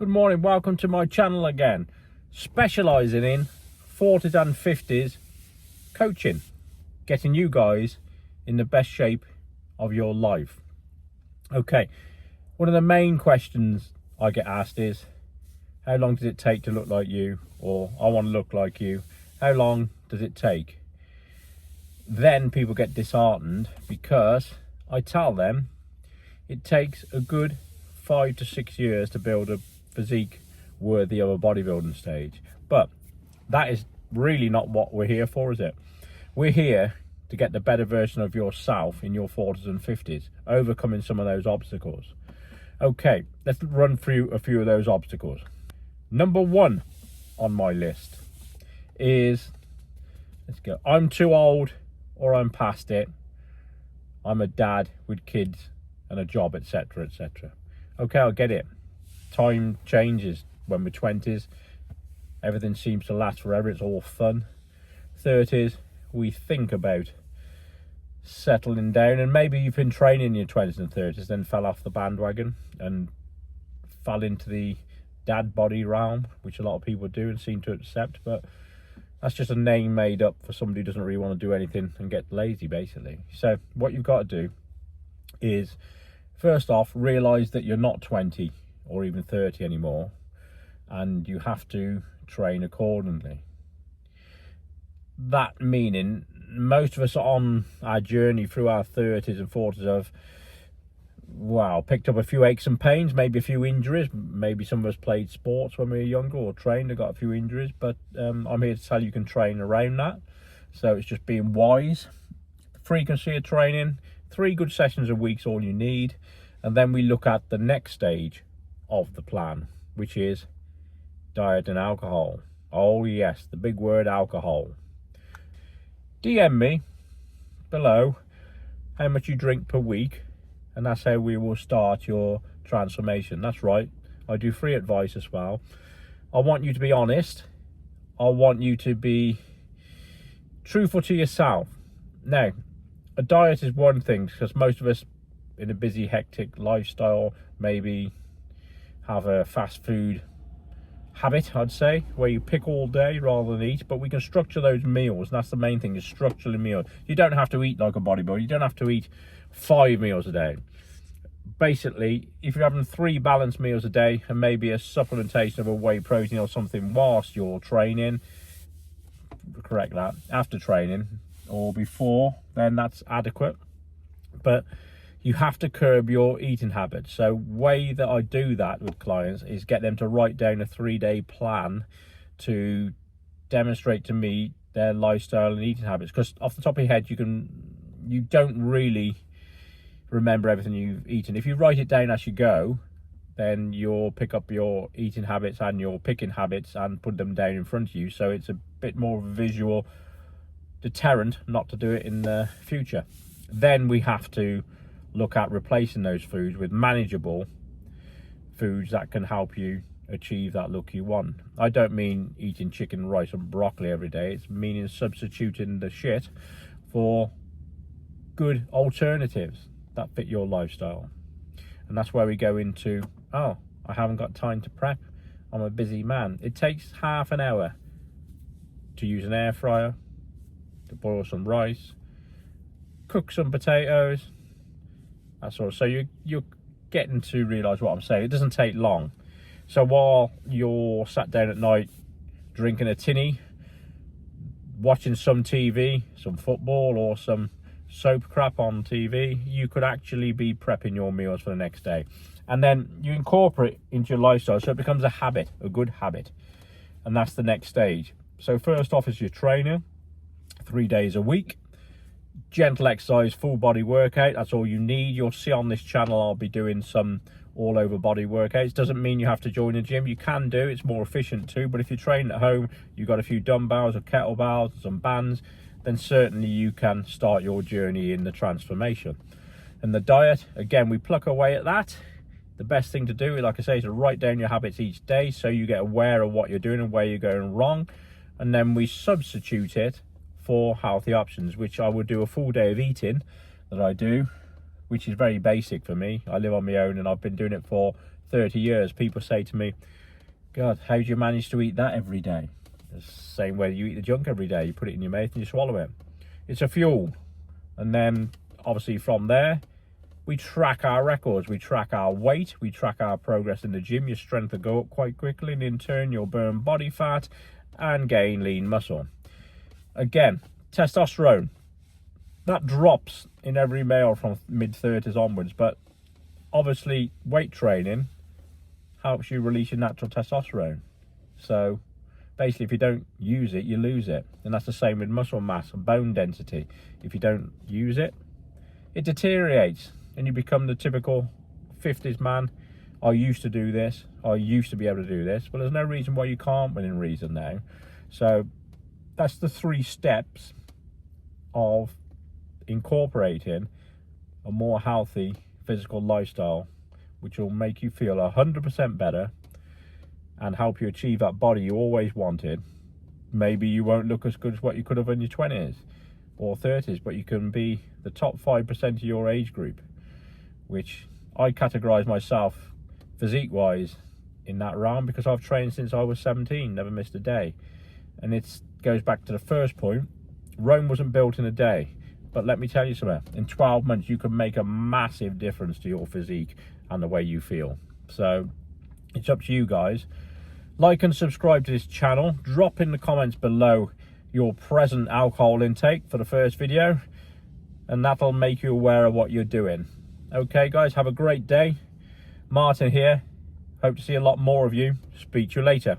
Good morning, welcome to my channel again. Specialising in 40s and 50s coaching. Getting you guys in the best shape of your life. Okay, one of the main questions I get asked is, how long does it take to look like you? Or, I want to look like you. How long does it take? Then people get disheartened because I tell them it takes a good 5 to 6 years to build a physique worthy of a bodybuilding stage. But that is really not what we're here for, is it? We're here to get the better version of yourself in your 40s and 50s, overcoming some of those obstacles. Okay, let's run through a few of those obstacles. Number one on my list is, let's go, I'm too old or I'm past it. I'm a dad with kids and a job, etc, etc. Okay, I get it. Time changes. When we're 20s, everything seems to last forever. It's all fun. 30s, we think about settling down, and maybe you've been training in your 20s and 30s, then fell off the bandwagon and fell into the dad body realm, which a lot of people do and seem to accept. But that's just a name made up for somebody who doesn't really want to do anything and get lazy, basically. So what you've got to do is, first off, realize that you're not 20 or even 30 anymore, and you have to train accordingly. That meaning, most of us on our journey through our 30s and 40s have, picked up a few aches and pains, maybe a few injuries. Maybe some of us played sports when we were younger or trained and got a few injuries, but I'm here to tell you can train around that. So it's just being wise. Frequency of training, 3 good sessions a week's all you need. And then we look at the next stage of the plan, which is diet and alcohol. Oh yes, the big word, alcohol. DM me below how much you drink per week, and that's how we will start your transformation. That's right, I do free advice as well. I want you to be honest. I want you to be truthful to yourself. Now, a diet is one thing, because most of us in a busy, hectic lifestyle maybe have a fast food habit, I'd say, where you pick all day rather than eat. But we can structure those meals, and that's the main thing, is structuring meals. You don't have to eat like a bodybuilder. You don't have to eat 5 meals a day. Basically, if you're having 3 balanced meals a day and maybe a supplementation of a whey protein or something whilst you're training, correct that, after training or before, then that's adequate. But you have to curb your eating habits. So way that I do that with clients is get them to write down a 3-day plan to demonstrate to me their lifestyle and eating habits. Because off the top of your head, you don't really remember everything you've eaten. If you write it down as you go, then you'll pick up your eating habits and your picking habits and put them down in front of you. So it's a bit more of a visual deterrent not to do it in the future. Then we have to look at replacing those foods with manageable foods that can help you achieve that look you want. I don't mean eating chicken, rice and broccoli every day. It's meaning substituting the shit for good alternatives that fit your lifestyle. And that's where we go into, I haven't got time to prep, I'm a busy man. It takes half an hour to use an air fryer, to boil some rice, cook some potatoes. That's all. So you're getting to realise what I'm saying. It doesn't take long. So while you're sat down at night drinking a tinny, watching some TV, some football or some soap crap on TV, you could actually be prepping your meals for the next day. And then you incorporate into your lifestyle so it becomes a habit, a good habit. And that's the next stage. So first off is your training, 3 days a week. Gentle exercise, full body workout, that's all you need. You'll see on this channel I'll be doing some all over body workouts. Doesn't mean you have to join a gym. You can do, it's more efficient too. But if you're training at home, you've got a few dumbbells or kettlebells, some bands, then certainly you can start your journey in the transformation. And the diet, again, we pluck away at that. The best thing to do, like I say, is to write down your habits each day so you get aware of what you're doing and where you're going wrong. And then we substitute it for healthy options, which I would do a full day of eating that I do, which is very basic for me. I live on my own and I've been doing it for 30 years, people say to me, God, how do you manage to eat that every day? It's the same way you eat the junk every day. You put it in your mouth and you swallow it. It's a fuel. And then obviously from there, we track our records. We track our weight. We track our progress in the gym. Your strength will go up quite quickly, and in turn you'll burn body fat and gain lean muscle. Again, testosterone, that drops in every male from mid-30s onwards, but obviously weight training helps you release your natural testosterone. So basically, if you don't use it, you lose it. And that's the same with muscle mass and bone density. If you don't use it, it deteriorates and you become the typical 50s man. I used to do this. I used to be able to do this. But there's no reason why you can't within reason now. So that's the 3 steps of incorporating a more healthy physical lifestyle, which will make you feel 100% better and help you achieve that body you always wanted. Maybe you won't look as good as what you could have in your 20s or 30s, but you can be the top 5% of your age group, which I categorize myself physique-wise in that realm because I've trained since I was 17, never missed a day. And it goes back to the first point. Rome wasn't built in a day. But let me tell you something, in 12 months you can make a massive difference to your physique and the way you feel. So it's up to you guys. Like and subscribe to this channel. Drop in the comments below your present alcohol intake for the first video, and that'll make you aware of what you're doing. Okay guys, have a great day. Martin here. Hope to see a lot more of you. Speak to you later.